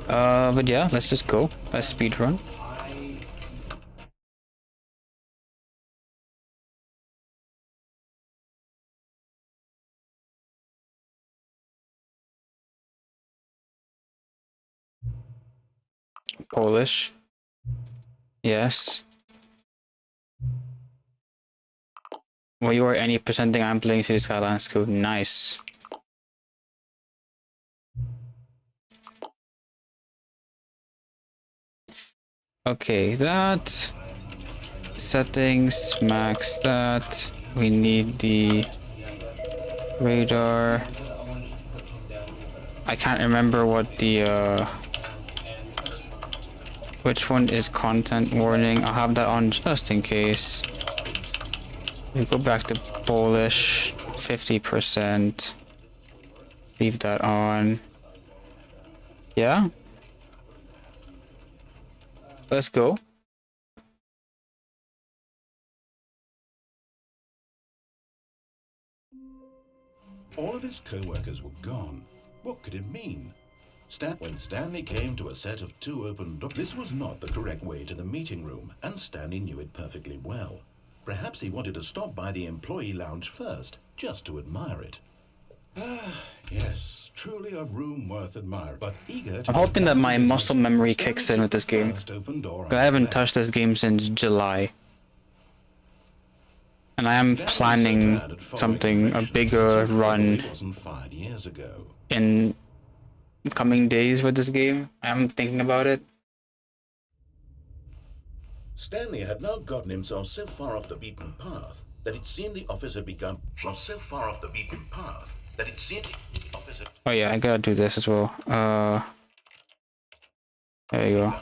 But yeah, let's just go. Let's speedrun. Polish. Yes. Well, you are any presenting, I'm playing City Skylines Code. Nice. Okay, that. Settings, max that. We need the radar. I can't remember what the which one is content warning. I'll have that on just in case. We go back to Polish, 50%. Leave that on. Yeah? Let's go. All of his co-workers were gone. What could it mean? When Stanley came to a set of 2 open doors, this was not the correct way to the meeting room, and Stanley knew it perfectly well. Perhaps he wanted to stop by the employee lounge first, just to admire it. Ah, yes, truly a room worth admiring, but eager to... I'm hoping that my muscle memory kicks in with this game. I haven't touched this game since July. And I am planning something, a bigger run in coming days with this game. I'm thinking about it. Stanley had now gotten himself so far off the beaten path that it seemed the office had begun so far off the beaten path that it seemed the office had... Oh yeah, I gotta do this as well. There you go.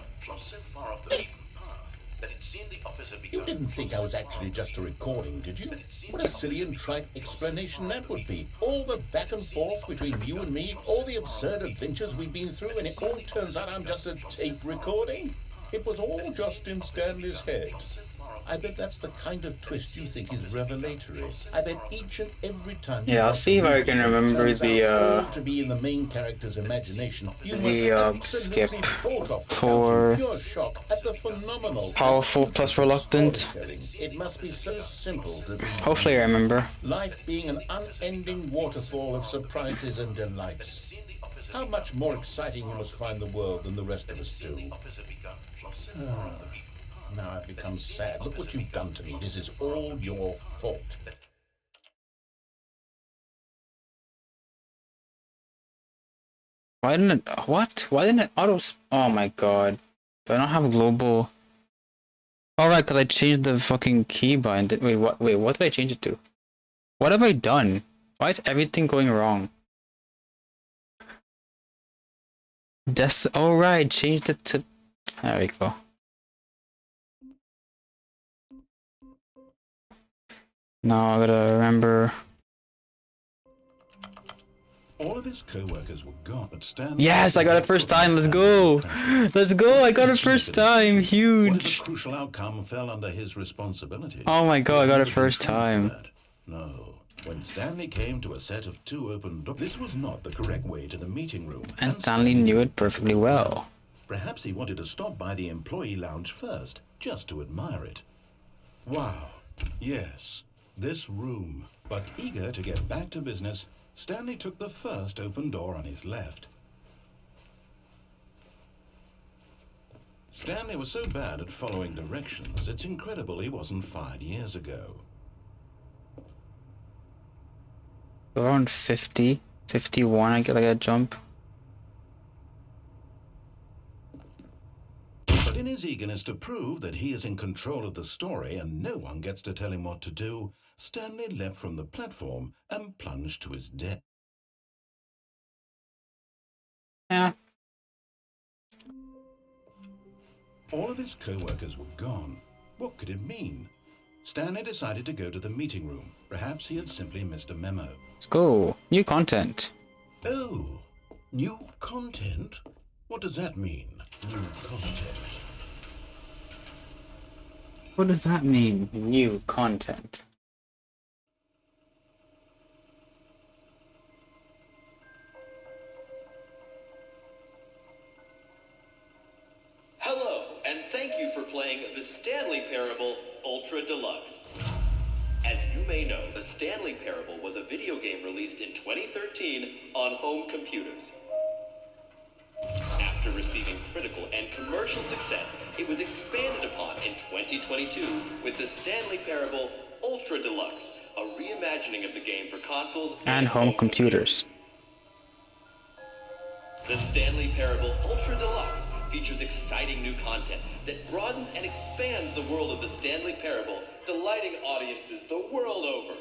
You didn't think I was actually just a recording, did you? What a silly and trite explanation that would be. All the back and forth between you and me, all the absurd adventures we've been through, and it all turns out I'm just a tape recording? It was all just in Stanley's head. I bet that's the kind of twist you think is revelatory. I bet each and every time... Yeah, I'll see if I can remember the to be in the main character's imagination. skip for powerful plus reluctant. It must be so simple to be... Hopefully I remember. Life being an unending waterfall of surprises and delights. How much more exciting you must find the world than the rest of us do. Now I've become sad. Look what you've done to me. This is all your fault. Why didn't it... What? Why didn't it auto... Oh my god. Do I not have global... Alright, because I changed the fucking keybind. Wait, what did I change it to? What have I done? Why is everything going wrong? Alright, changed it to... There we go. Now I gotta remember... All of his co-workers were gone, but Stanley... Yes, I got it first time. Let's go. Let's go. I got it first time. Huge. What crucial outcome fell under his responsibility? Oh my god, I got it first time. No. When Stanley came to a set of 2 open doors, this was not the correct way to the meeting room. And Stanley knew it perfectly well. Perhaps he wanted to stop by the employee lounge first, just to admire it. Wow. Yes, this room. But eager to get back to business, Stanley took the first open door on his left. Stanley was so bad at following directions, it's incredible he wasn't fired years ago. Around 50, 51, I get like a jump. But in his eagerness to prove that he is in control of the story and no one gets to tell him what to do, Stanley leapt from the platform and plunged to his death. Yeah. All of his co-workers were gone. What could it mean? Stanley decided to go to the meeting room. Perhaps he had simply missed a memo. Let's go. New content. Oh, new content? What does that mean, new content? What does that mean, new content? playing the Stanley Parable Ultra Deluxe. As you may know, the Stanley Parable was a video game released in 2013 on home computers. After receiving critical and commercial success, it was expanded upon in 2022 with the Stanley Parable Ultra Deluxe, a reimagining of the game for consoles and home computers. The Stanley Parable Ultra Deluxe features exciting new content that broadens and expands the world of the Stanley Parable, delighting audiences the world over.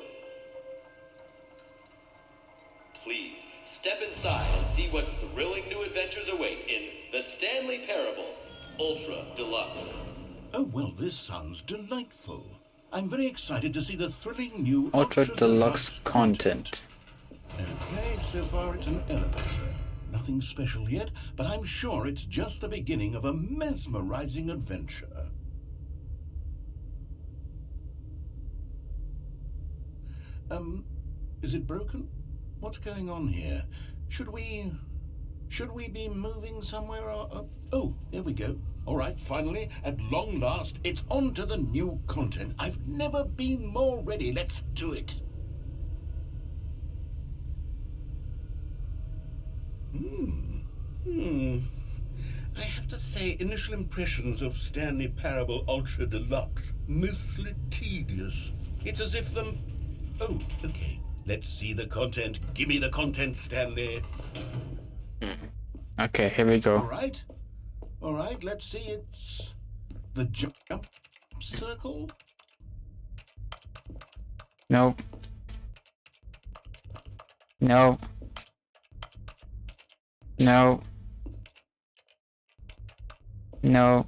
Please step inside and see what thrilling new adventures await in the Stanley Parable Ultra Deluxe. Oh, well, this sounds delightful. I'm very excited to see the thrilling new Ultra Deluxe content. Okay, so far it's an elevator. Nothing special yet, but I'm sure it's just the beginning of a mesmerizing adventure. Is it broken? What's going on here? Should we be moving somewhere? Oh, there we go. All right, finally, at long last, it's on to the new content. I've never been more ready. Let's do it. I have to say, initial impressions of Stanley Parable Ultra Deluxe, mostly tedious. It's as if them... Oh, okay. Let's see the content. Give me the content, Stanley. Okay, here we go. All right, let's see. It's the jump circle. Nope. Nope. No. No.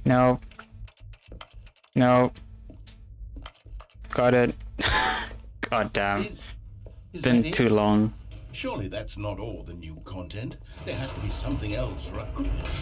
No. No. Got it. God damn. Is Been that too it? long. Surely that's not all the new content. There has to be something else, for goodness.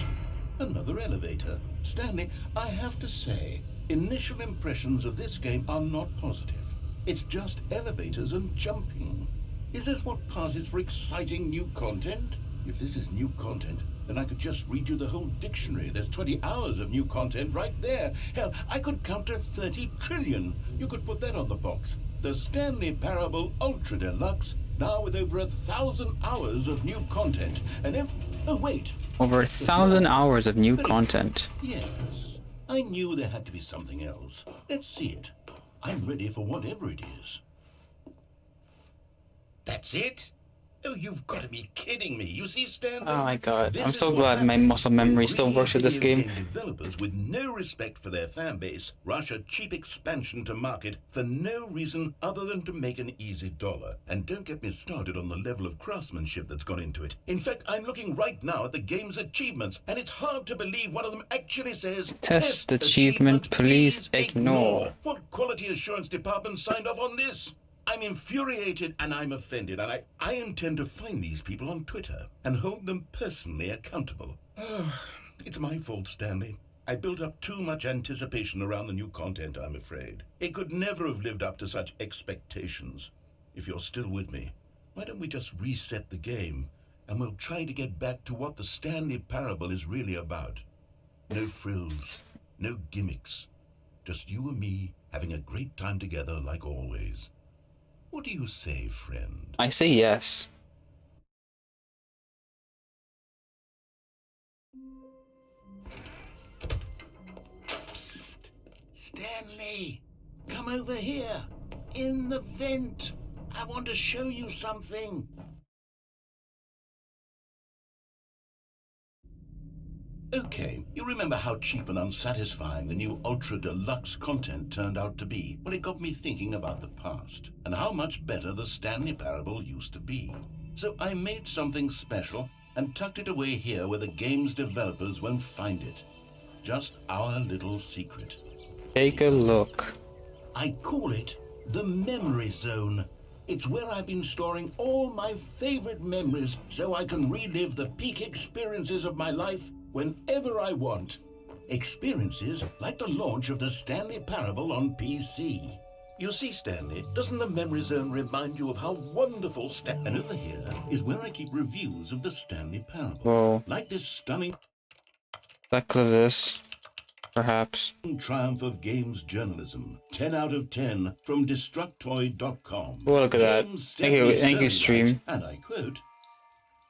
Another elevator. Stanley, I have to say, initial impressions of this game are not positive. It's just elevators and jumping. Is this what passes for exciting new content? If this is new content, then I could just read you the whole dictionary. There's 20 hours of new content right there. Hell, I could count to 30 trillion. You could put that on the box. The Stanley Parable Ultra Deluxe, now with over 1,000 hours of new content. And if... Oh, wait. Over 1,000 hours of new content. Yes. I knew there had to be something else. Let's see it. I'm ready for whatever it is. That's it? Oh, you've got to be kidding me. You see, Stanley? Oh my god. I'm so glad my muscle memory still works with this game. Developers with no respect for their fan base rush a cheap expansion to market for no reason other than to make an easy dollar. And don't get me started on the level of craftsmanship that's gone into it. In fact, I'm looking right now at the game's achievements, and it's hard to believe one of them actually says, Test achievement, please ignore. What quality assurance department signed off on this? I'm infuriated and I'm offended, and I intend to find these people on Twitter and hold them personally accountable. It's my fault, Stanley. I built up too much anticipation around the new content, I'm afraid. It could never have lived up to such expectations. If you're still with me, why don't we just reset the game, and we'll try to get back to what the Stanley Parable is really about. No frills, no gimmicks. Just you and me having a great time together like always. What do you say, friend? I say yes. Psst. Stanley, come over here. In the vent. I want to show you something. Okay, you remember how cheap and unsatisfying the new Ultra Deluxe content turned out to be? Well, it got me thinking about the past, and how much better the Stanley Parable used to be. So I made something special and tucked it away here where the game's developers won't find it. Just our little secret. Take a look. I call it the Memory Zone. It's where I've been storing all my favorite memories so I can relive the peak experiences of my life whenever I want. Experiences like the launch of the Stanley Parable on PC. You see, Stanley, doesn't the memory zone remind you of how wonderful And over here is where I keep reviews of the Stanley Parable. Whoa. Like this stunning Look at this. Perhaps. triumph of games journalism. 10 out of 10 from Destructoid.com. Oh, look at that. Thank you, stream. And I quote,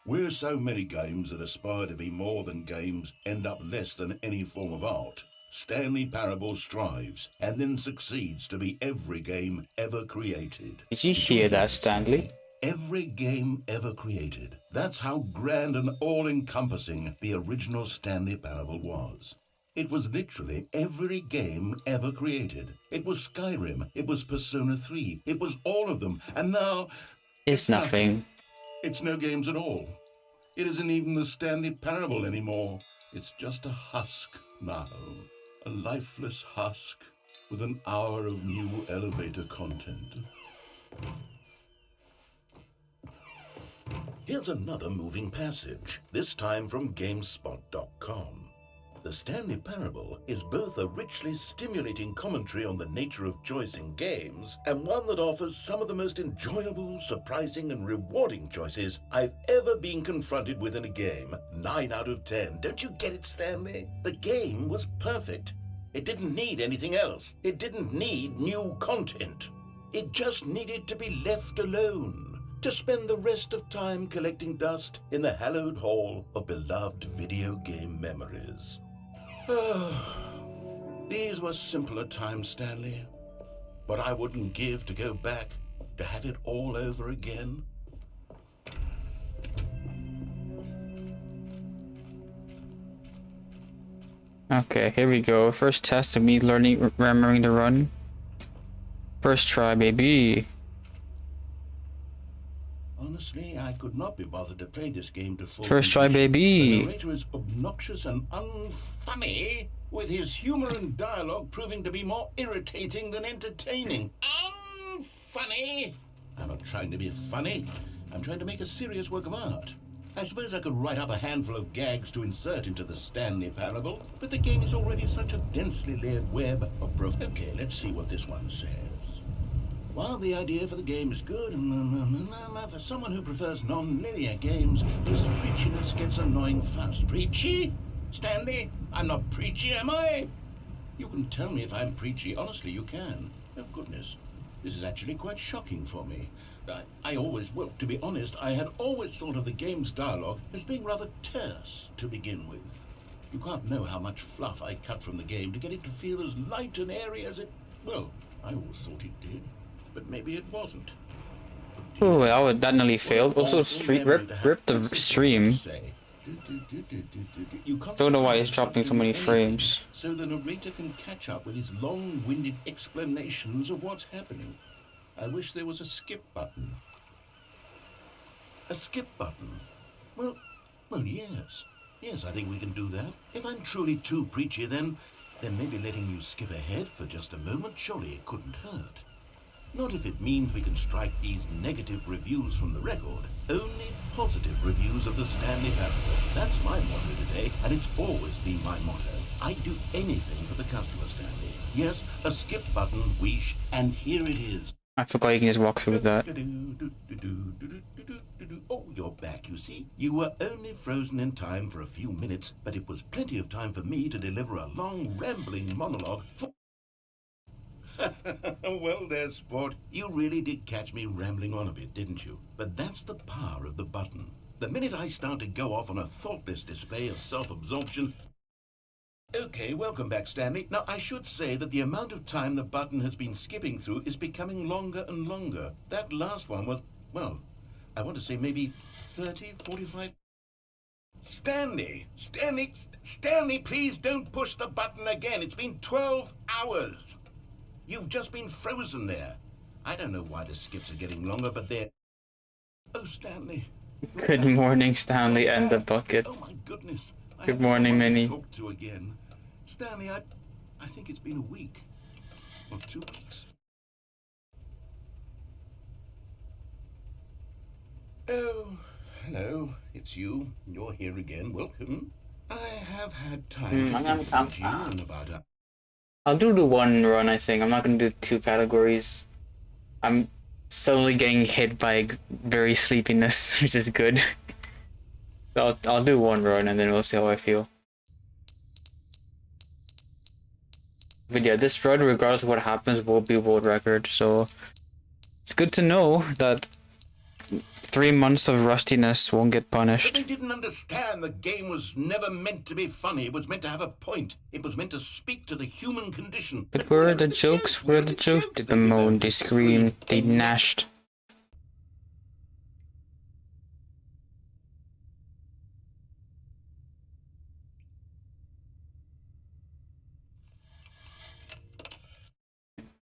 "Where so many games that aspire to be more than games end up less than any form of art, Stanley Parable strives and then succeeds to be every game ever created." Did you hear that, Stanley? Every game ever created. That's how grand and all-encompassing the original Stanley Parable was. It was literally every game ever created. It was Skyrim. It was Persona 3. It was all of them. And now... It's nothing. It's no games at all. It isn't even the Stanley Parable anymore. It's just a husk now. A lifeless husk with an hour of new elevator content. Here's another moving passage, this time from GameSpot.com. The Stanley Parable is both a richly stimulating commentary on the nature of choice in games and one that offers some of the most enjoyable, surprising, and rewarding choices I've ever been confronted with in a game. 9 out of 10. Don't you get it, Stanley? The game was perfect. It didn't need anything else. It didn't need new content. It just needed to be left alone, to spend the rest of time collecting dust in the hallowed hall of beloved video game memories. These were simpler times, Stanley. But I wouldn't give to go back, to have it all over again. Okay, here we go. First test of me remembering the run. First try, baby. Honestly, I could not be bothered to play this game to full First try, completion. baby. The narrator is obnoxious and unfunny, with his humor and dialogue proving to be more irritating than entertaining. Unfunny? I'm not trying to be funny. I'm trying to make a serious work of art. I suppose I could write up a handful of gags to insert into the Stanley Parable, but the game is already such a densely layered web of proof. Okay, let's see what this one says. While the idea for the game is good, for someone who prefers non-linear games, this preachiness gets annoying fast. Preachy? Stanley, I'm not preachy, am I? You can tell me if I'm preachy. Honestly, you can. Oh, goodness. This is actually quite shocking for me. Well, to be honest, I had always thought of the game's dialogue as being rather terse to begin with. You can't know how much fluff I cut from the game to get it to feel as light and airy as it... Well, I always thought it did. But maybe it wasn't. Oh, that nearly failed. Also, rip the stream. Don't know why it's dropping so many frames. So the narrator can catch up with his long-winded explanations of what's happening. I wish there was a skip button. A skip button? Well, yes. Yes, I think we can do that. If I'm truly too preachy, then maybe letting you skip ahead for just a moment, surely it couldn't hurt. Not if it means we can strike these negative reviews from the record. Only positive reviews of the Stanley Parable. That's my motto today, and it's always been my motto. I'd do anything for the customer, Stanley. Yes, a skip button, weesh, and here it is. I forgot you can just walk through that. Oh, you're back, you see. You were only frozen in time for a few minutes, but it was plenty of time for me to deliver a long, rambling monologue for... Well there, sport. You really did catch me rambling on a bit, didn't you? But that's the power of the button. The minute I start to go off on a thoughtless display of self-absorption... Okay, welcome back, Stanley. Now, I should say that the amount of time the button has been skipping through is becoming longer and longer. That last one was, well, I want to say maybe 30, 45... Stanley, please don't push the button again. It's been 12 hours. You've just been frozen there. I don't know why the skips are getting longer, but they're... Oh, Stanley. Good morning, Stanley and the bucket. Oh, my goodness. Good morning, Minnie. Talk to again. Stanley, I think it's been a week. Or 2 weeks. Oh, hello. It's you. You're here again. Welcome. I have had time to think about you and about I'll do the one run, I think. I'm not gonna do 2 categories. I'm suddenly getting hit by very sleepiness, which is good. So I'll do 1 run and then we'll see how I feel. But yeah, this run, regardless of what happens, will be world record, so it's good to know that 3 months of rustiness won't get punished. But they didn't understand the game was never meant to be funny. It was meant to have a point. It was meant to speak to the human condition. But where are the jokes? Where are the jokes? They moaned, they screamed, they gnashed.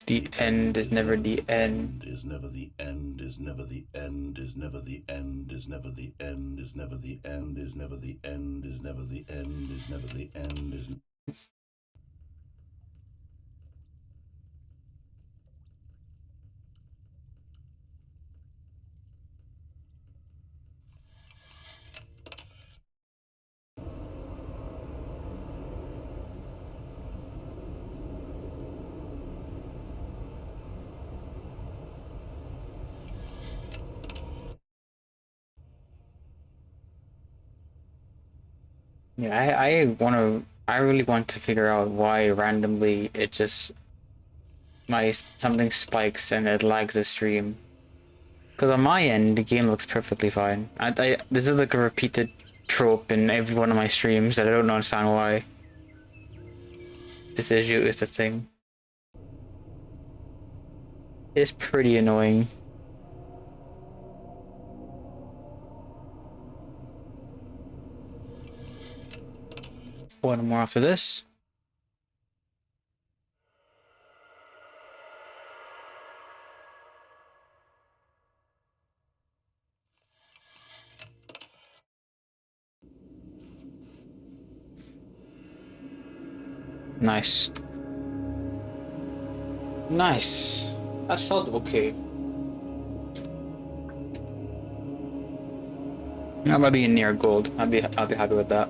The end is never the end. Is never the end, is never the end, is never the end, is never the end, is never the end, is never the end, is never the end, is never the end, is Yeah, I really want to figure out why randomly it just something spikes and it lags the stream. Because on my end, the game looks perfectly fine. This is like a repeated trope in every one of my streams that I don't understand why this issue is the thing. It's pretty annoying. One more after this. Nice. Nice. That felt okay. I might be near gold. I'll be happy with that.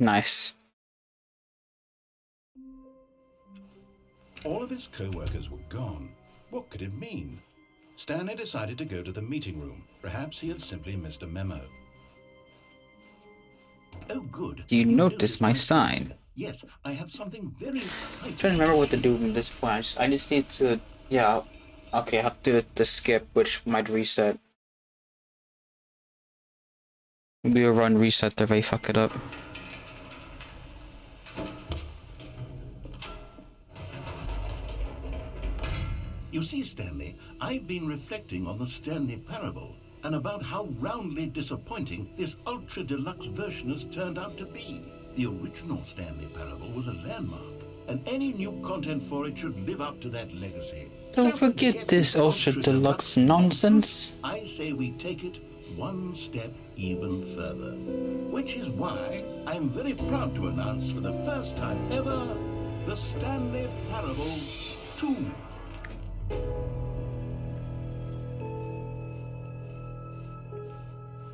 Nice. All of his co-workers were gone. What could it mean? Stanley decided to go to the meeting room. Perhaps he had simply missed a memo. Oh, good. Do you notice my sign? Yes, I have something very exciting. I'm trying to remember what to do in this point. I just need to, yeah, okay, I have to do the skip, which might reset. Maybe a run reset if I fuck it up. You see, Stanley, I've been reflecting on the Stanley Parable and about how roundly disappointing this ultra deluxe version has turned out to be. The original Stanley Parable was a landmark, and any new content for it should live up to that legacy. Don't forget this ultra deluxe nonsense. I say we take it one step even further, which is why I'm very proud to announce for the first time ever the Stanley Parable 2.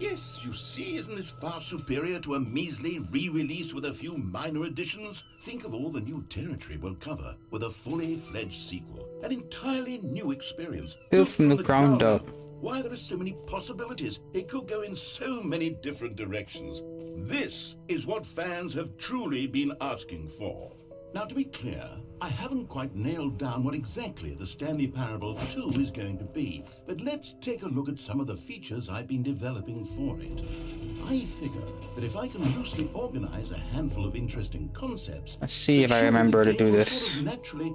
Yes, you see, isn't this far superior to a measly re-release with a few minor additions? Think of all the new territory we'll cover with a fully fledged sequel. An entirely new experience. Built from the ground up. Why, there are so many possibilities. It could go in so many different directions. This is what fans have truly been asking for. Now, to be clear, I haven't quite nailed down what exactly the Stanley Parable 2 is going to be, but let's take a look at some of the features I've been developing for it. I figure that if I can loosely organize a handful of interesting concepts... Let's see if I remember to do this. Naturally...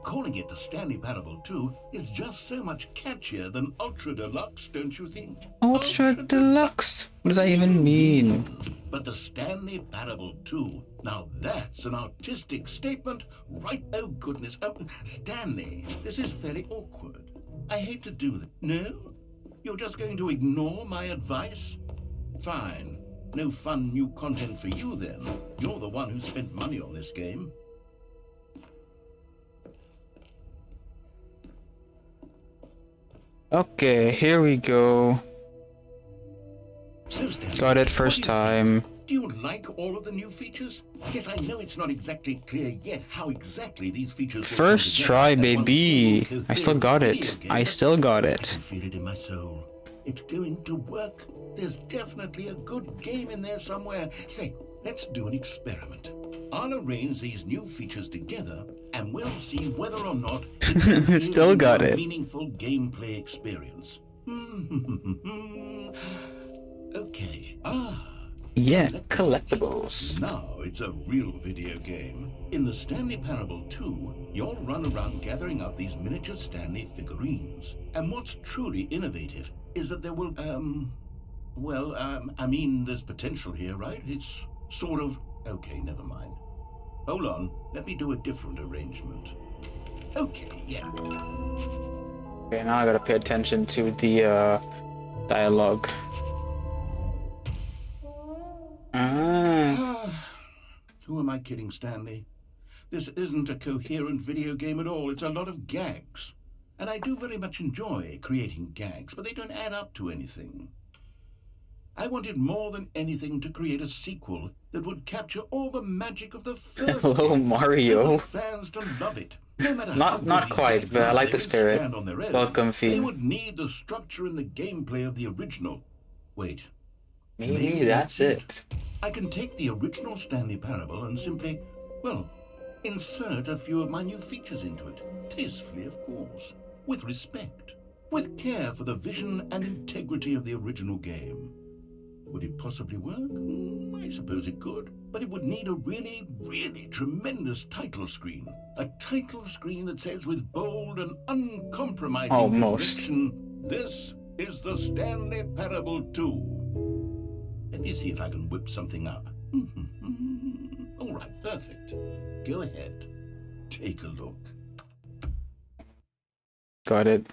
Calling it the Stanley Parable 2 is just so much catchier than Ultra Deluxe, don't you think? Ultra Deluxe? What does that even mean? But the Stanley Parable 2, now that's an artistic statement, right? Oh goodness, Stanley, this is very awkward. I hate to do that. No? You're just going to ignore my advice? Fine. No fun new content for you then. You're the one who spent money on this game. Okay, here we go. So, Stanley, Got it first time. Do you like all of the new features? Yes, I know it's not exactly clear yet how exactly these features will First come try, together at one baby. single I still got it. video game, I but still got I it. can feel it in my soul. It's going to work. There's definitely a good game in there somewhere. Say, let's do an experiment. I'll arrange these new features together, and we'll see whether or not it Still got it. meaningful gameplay experience. Okay. Yeah, collectibles. Now it's a real video game. In the Stanley Parable 2, you'll run around gathering up these miniature Stanley figurines. And what's truly innovative is that there will, I mean, there's potential here, right? It's sort of... Okay, never mind. Hold on, let me do a different arrangement. Okay, yeah. Okay, now I gotta pay attention to the dialogue. Who am I kidding, Stanley? This isn't a coherent video game at all. It's a lot of gags. And I do very much enjoy creating gags, but they don't add up to anything. I wanted more than anything to create a sequel that would capture all the magic of the first Hello, game. Mario. I want fans to love it. No matter how Not good quite, these but I games like the are, they spirit. stand on their own. Welcome, They theme. would need the structure and the gameplay of the original. Wait. Maybe that's it. I can take the original Stanley Parable and simply, well, insert a few of my new features into it. Tastefully, of course. With respect. With care for the vision and integrity of the original game. Would it possibly work? I suppose it could. But it would need a really, really tremendous title screen. A title screen that says with bold and uncompromising Almost. conviction, this is the Stanley Parable 2. Let me see if I can whip something up. All right, perfect. Go ahead. Take a look. Got it.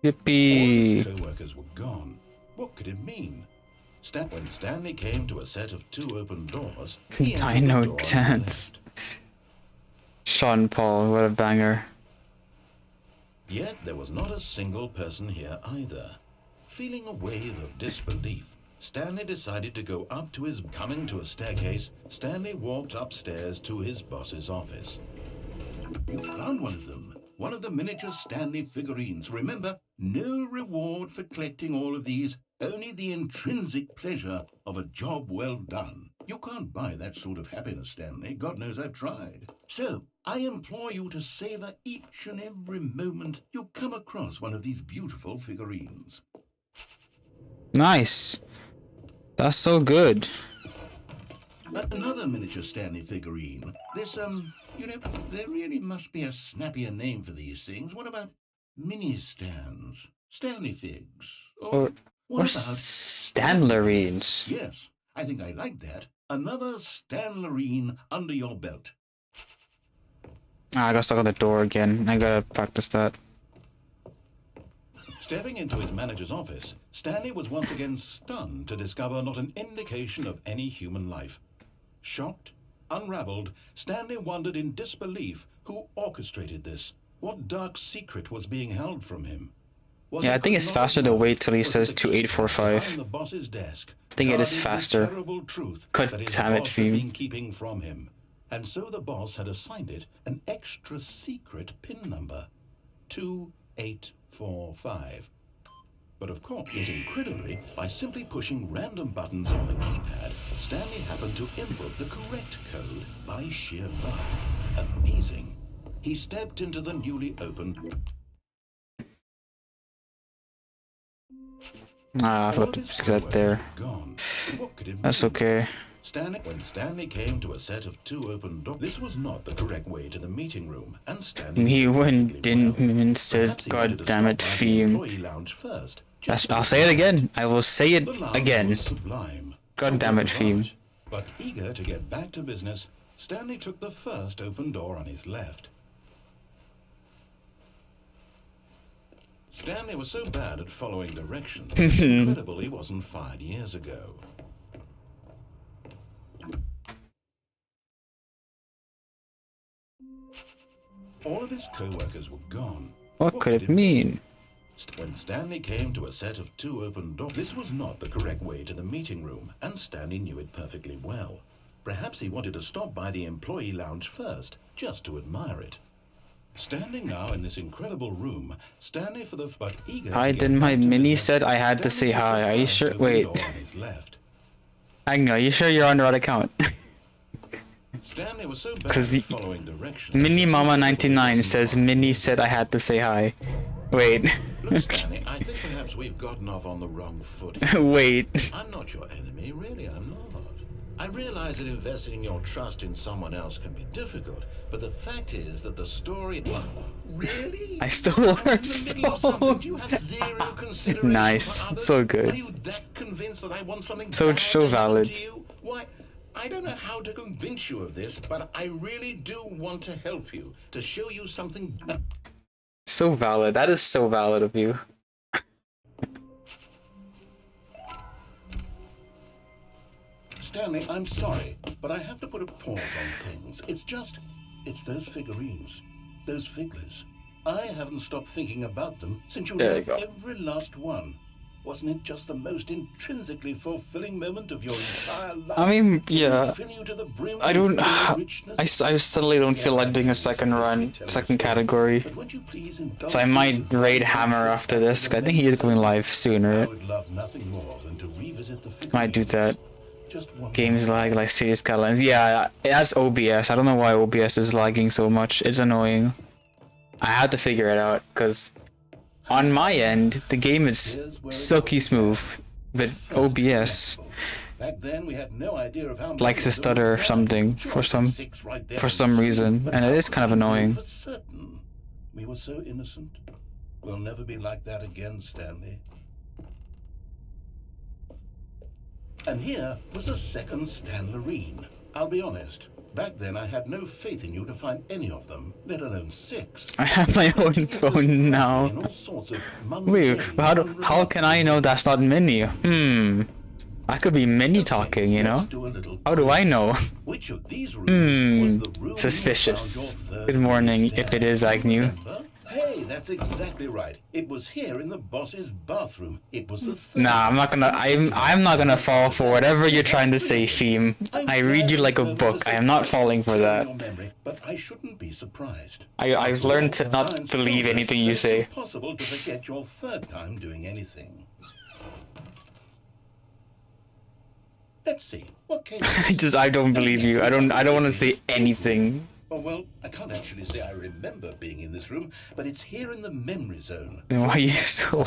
All Yippee. his co-workers were gone. What could it mean? When Stanley came to a set of 2 open doors, he entered the door Dino on the Dance. left. Sean Paul, what a banger. Yet there was not a single person here either. Feeling a wave of disbelief, Stanley decided to go up to his... Coming to a staircase, Stanley walked upstairs to his boss's office. You found one of them. One of the miniature Stanley figurines. Remember, no reward for collecting all of these, only the intrinsic pleasure of a job well done. You can't buy that sort of happiness, Stanley. God knows I've tried. So, I implore you to savor each and every moment you come across one of these beautiful figurines. Nice. That's so good. Another miniature Stanley figurine. This, there really must be a snappier name for these things. What about mini-stands? Stanley figs? Or what about Stanlurines. Yes, I think I like that. Another Stanlurine under your belt. I got stuck on the door again. I gotta practice that. Stepping into his manager's office, Stanley was once again stunned to discover not an indication of any human life. Shocked, unraveled, Stanley wondered in disbelief who orchestrated this. What dark secret was being held from him? Yeah, I think it's faster to wait till he says 2845. Behind the boss's desk, I think it is guarding the faster. terrible truth God that his damn it, boss had Phoebe. been keeping from him. And so the boss had assigned it an extra secret PIN number, 2845. But of course, yet incredibly, by simply pushing random buttons on the keypad, Stanley happened to input the correct code by sheer luck. Amazing. He stepped into the newly opened... Ah, I forgot to skip that there. Gone. What could it That's mean? okay. When Stanley came to a set of 2 open doors, this was not the correct way to the meeting room, and Stanley... Me when DiNmiTe says, God damn it, theme. I'll say it again. I will say it again. God damn it, theme. But eager to get back to business, Stanley took the first open door on his left. Stanley was so bad at following directions, it's incredible he wasn't fired years ago. All of his co-workers were gone. What could it mean? When Stanley came to a set of 2 open doors, this was not the correct way to the meeting room, and Stanley knew it perfectly well. Perhaps he wanted to stop by the employee lounge first, just to admire it. Standing now in this incredible room, Stanley for the eager. Hi, DiNmiTe Mini said I had to say hi. Are you sure? Wait. Agnew, are you sure you're on the right account? Stanley was so bad at following directions. Mini Mama 99 says Mini said I had to say hi. Wait. Look, Stanley, I think perhaps we've gotten off on the wrong foot. Wait. I'm not your enemy, really, I'm not. I realize that investing your trust in someone else can be difficult, but the fact is that the story... Really? I stole her phone. Do you have zero consideration nice. for others? So good. Are you that convinced that I want something So bad to valid. happen to you? Why, I don't know how to convince you of this, but I really do want to help you, to show you something... So valid. That is so valid of you. Stanley, I'm sorry, but I have to put a pause on things. It's those figurines, those figures. I haven't stopped thinking about them since you left every last one. Wasn't it just the most intrinsically fulfilling moment of your entire life? I mean, yeah. I don't... I suddenly don't feel like doing a second run, second category. So I might raid Hammer after this. I think he is going live soon, right? Might do that. Games like City Skylines. Yeah, it has OBS. I don't know why OBS is lagging so much. It's annoying. I have to figure it out, because on my end, the game is silky smooth, but OBS likes to stutter or something for some reason, and it is kind of annoying. We were so innocent. We'll never be like that again, Stanley. And here was a second Stanlurine. I'll be honest, back then I had no faith in you to find any of them, let alone 6. I have my own phone now. Wait, how can I know that's not Mini? I could be Mini talking, you know? How do I know? Suspicious. Good morning, if it is Agnew. Hey, that's exactly right. It was here in the boss's bathroom. It was the third. Nah, I'm not gonna fall for whatever you're trying to say, Theme. I read you like a book. I am not falling for that. But I shouldn't be surprised. I've learned to not believe anything you say. It's possible to forget your third time doing anything. Let's see. What came I don't believe you. I don't want to say anything. Oh, well, I can't actually say I remember being in this room, but it's here in the memory zone. Why are you so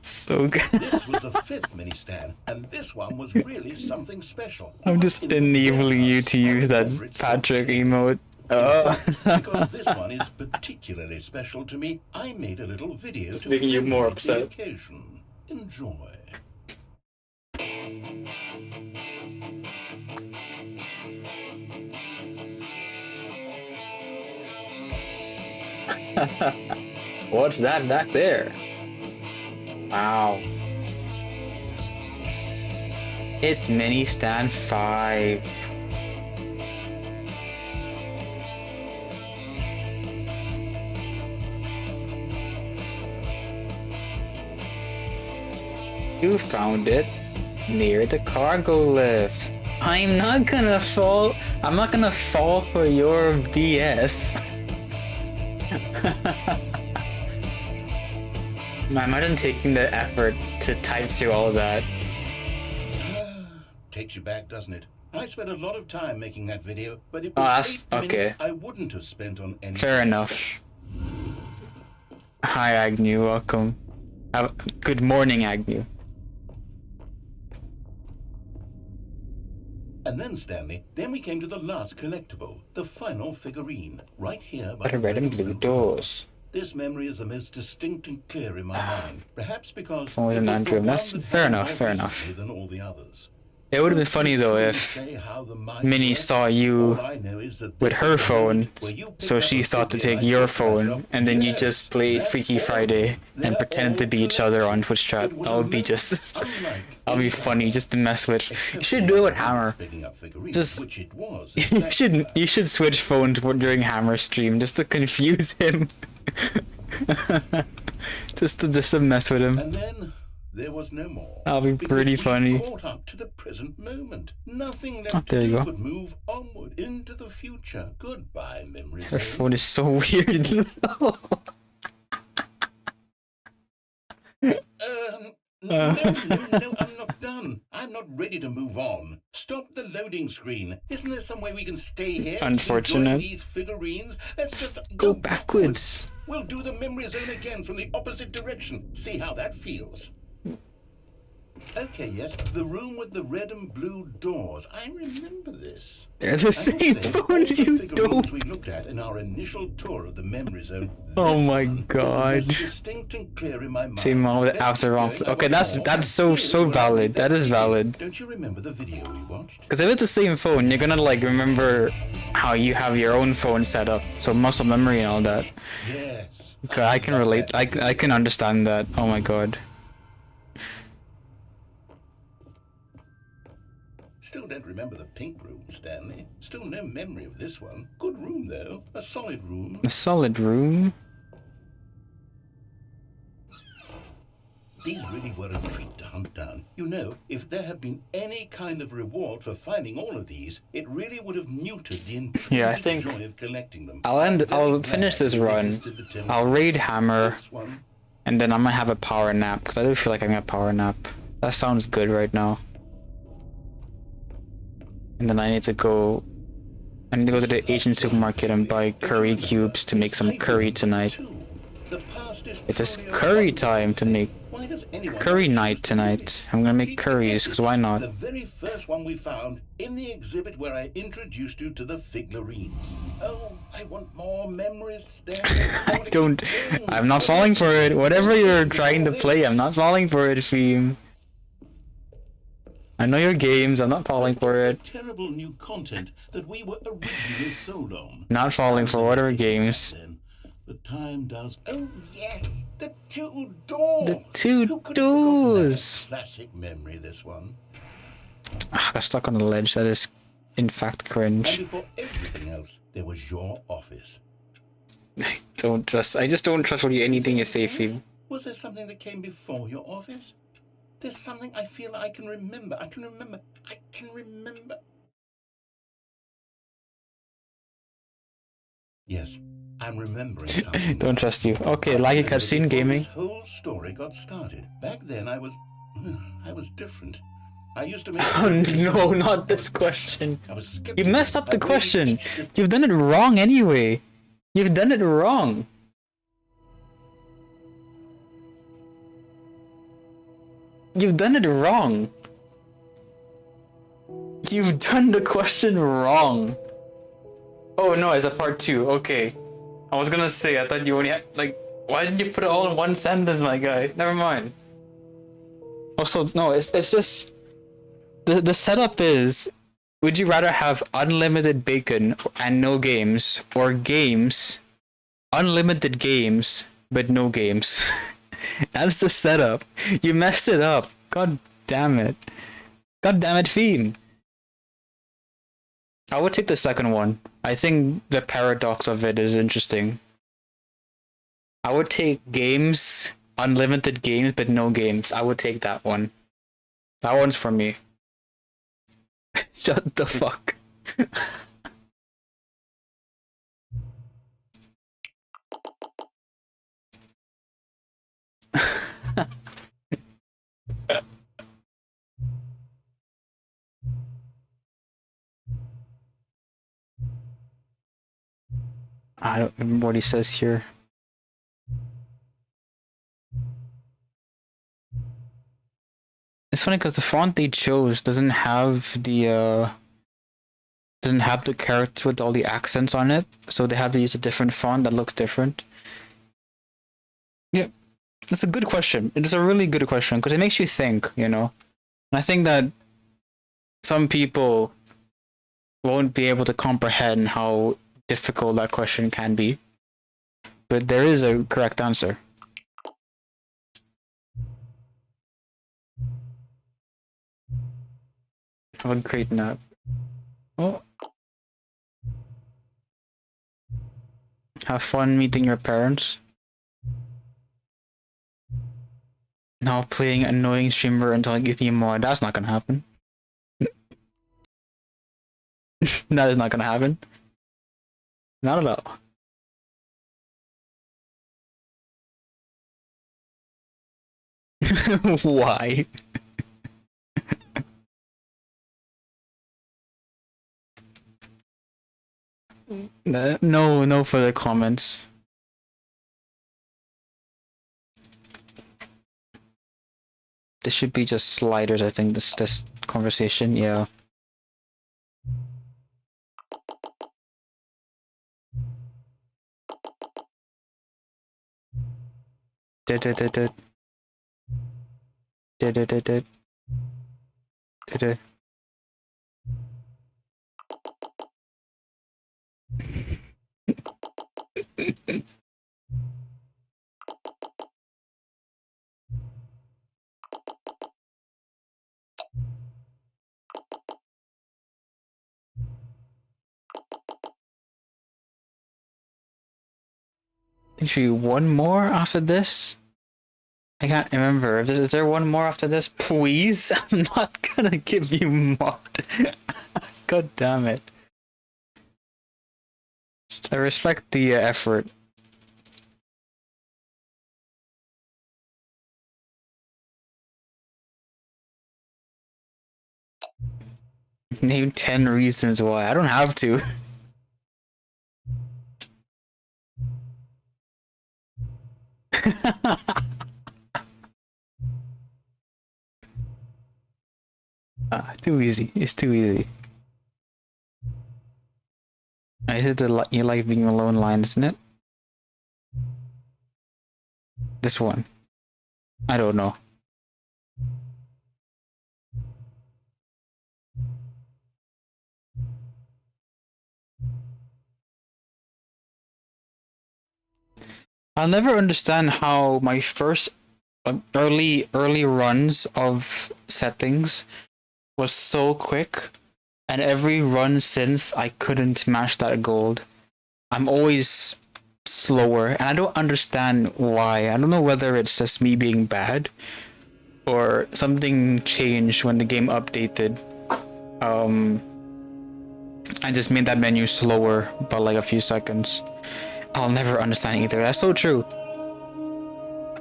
so good? This was the 5th mini stand, and this one was really something special. I'm just enabling you to use that Patrick emote. Because this one is particularly special to me, I made a little video to making you more upset. Occasion. Enjoy. What's that back there? Wow. It's Mini Stand 5. You found it near the cargo lift. I'm not gonna fall for your BS. Imagine taking the effort to type through all of that. Takes you back, doesn't it? I spent a lot of time making that video, but it was 8 minutes I wouldn't have spent on anything. Fair enough. Hi Agnew, welcome. Good morning, Agnew. And then, Stanley, then we came to the last collectible, the final figurine, right here by What are red and blue doors? This memory is the most distinct and clear in my mind, perhaps because Only it an was the Andrew. one That's that fair happened enough, more fair recently enough. than all the others. It would have been funny though if Minnie saw you with her phone, so she thought to take your phone, and then you just played Freaky Friday and pretended to be each other on Twitch chat. That would be just, that would be funny, just to mess with. You should do it with Hammer. Just, you should switch phones during Hammer stream just to confuse him. just to mess with him. And then there was no more. That'll be pretty funny. Caught up to the present moment. Nothing left Oh, there you go. but move onward into the future. Goodbye, memory. Her phone is so weird. No, I'm not done. I'm not ready to move on. Stop the loading screen. Isn't there some way we can stay here? Unfortunate. Enjoy these figurines. Let's just Go backwards. We'll do the memory zone again from the opposite direction. See how that feels. Okay, yes, the room with the red and blue doors. I remember this. They're the same phones, you don't. We looked at in our initial tour of the memory zone. Oh my god. Distinct and clear in my mind. Same one with the after wrong. Okay, that's so valid. That is valid. Don't you remember the video we watched? Because if it's the same phone, you're gonna like remember how you have your own phone set up, so muscle memory and all that. Yes. Okay, I can relate. I can understand that. Oh my god. Still don't remember the pink room, Stanley. Still no memory of this one. Good room, though. A solid room. A solid room. These really were a treat to hunt down. You know, if there had been any kind of reward for finding all of these, it really would have neutered the intrinsic joy of collecting them. I'll finish this run. I'll raid Hammer, and then I might have a power nap, because I do feel like having a power nap. That sounds good right now. And then I need to go to the Asian supermarket and buy curry cubes to make some curry tonight. It is curry time to make curry night tonight. I'm gonna make curries, because why not? The very first one we found in the exhibit where I introduced you to the Figurines. Oh, I want more memories, Stan. I'm not falling for it. Whatever you're trying to play, I'm not falling for it, Theme. I know your games, I'm not falling for it. Terrible new content that we were originally sold on. Not falling for whatever games. The time does. Oh yes, the two doors. The two doors. Classic memory, this one. I got stuck on the ledge. That is, in fact, cringe. And before everything else, there was your office. I just don't trust anything you say, Theme. Was there something that came before your office? There's something I feel I can remember. I can remember. Yes, I'm remembering something. Don't trust you. Okay, like a cutscene gaming. This whole story got started. Back then I was different. I used to make... Oh no, not this question. I was You messed up the question. You've done it wrong anyway. You've done it wrong. You've done it wrong. You've done the question wrong. Oh no, it's a part 2. Okay. I was gonna say, I thought you only had, like, why didn't you put it all in one sentence, my guy? Never mind. Also, no, it's just... The setup is, would you rather have unlimited bacon and no games, or games, unlimited games, but no games? That's the setup. You messed it up. God damn it. God damn it, Theme. I would take the second one. I think the paradox of it is interesting. I would take games, unlimited games, but no games. I would take that one. That one's for me. Shut the fuck. I don't remember what he says here. It's funny because the font they chose doesn't have the doesn't have the character with all the accents on it, so they have to use a different font that looks different. Yeah, that's a good question. It is a really good question because it makes you think, you know. And I think that some people won't be able to comprehend how difficult that question can be, but there is a correct answer. Have a great nap. Oh. Have fun meeting your parents. Now playing annoying streamer until I give you more. That's not gonna happen. That is not gonna happen. Not at all. Why? No further comments. This should be just sliders, I think, this conversation, yeah. Did. Think should be one more after this? I can't remember. Is there one more after this? Please? I'm not gonna give you mod. God damn it. I respect the effort. Name 10 reasons why. I don't have to. Too easy. It's too easy. I said that you like being alone line, isn't it? This one. I don't know. I'll never understand how my first early runs of settings was so quick, and every run since I couldn't match that gold. I'm always slower, and I don't understand why. I don't know whether it's just me being bad or something changed when the game updated. I just made that menu slower by like a few seconds. I'll never understand either. That's so true.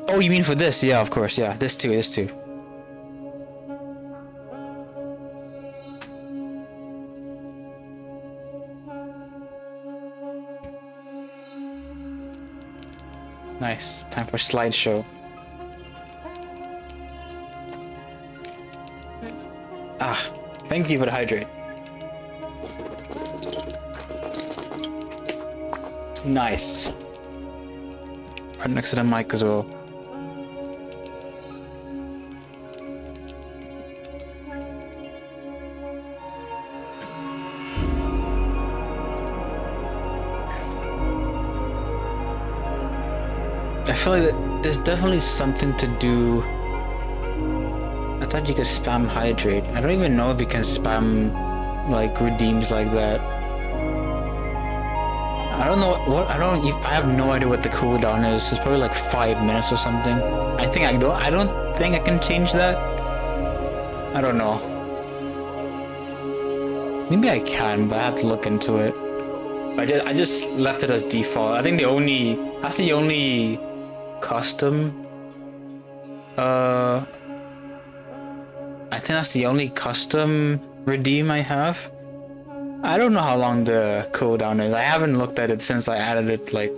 Oh, you mean for this? Yeah, of course. Yeah, this too. Nice. Time for slideshow. Thank you for the hydrate. Nice. Right next to the mic as well. I feel like there's definitely something to do. I thought you could spam hydrate. I don't even know if you can spam like redeems like that. I don't know what I have no idea what the cooldown is. It's probably like 5 minutes or something. I don't think I can change that. I don't know. Maybe I can, but I have to look into it. I just left it as default. I think that's the only custom. I think that's the only custom redeem I have. I don't know how long the cooldown is. I haven't looked at it since I added it like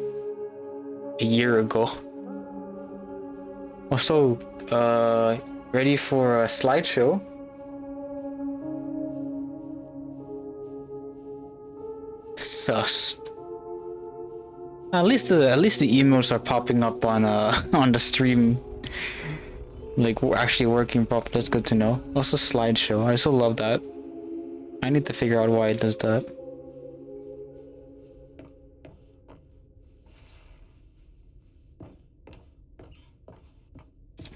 a year ago. Also, ready for a slideshow? sus. At least the emotes are popping up on on the stream. Like we're actually working properly. That's good to know. Also slideshow. I also love that. I need to figure out why it does that.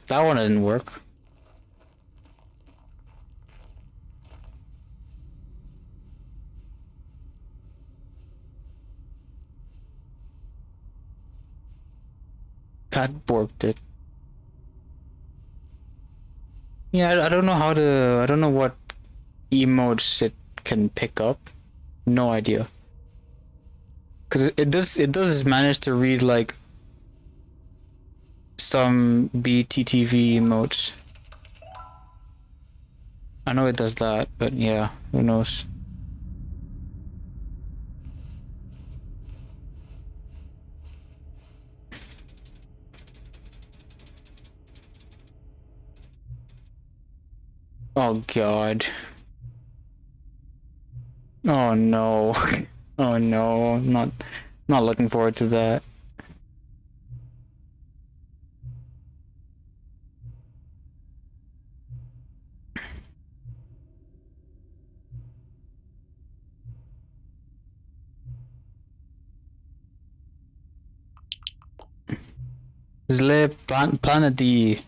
That one didn't work. That worked it. Yeah, I don't know how to. I don't know what emotes it can pick up. No idea. Cause it does manage to read like some BTTV emotes. I know it does that, but yeah, who knows? Oh god. Oh no. Oh no, not looking forward to that. Planet D.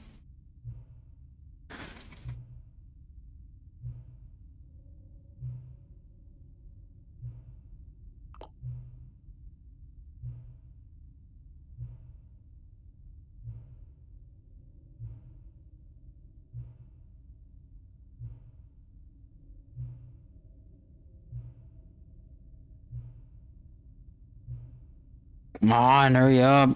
Come on, hurry up.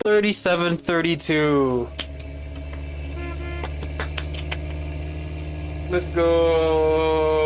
$37.32. Let's go.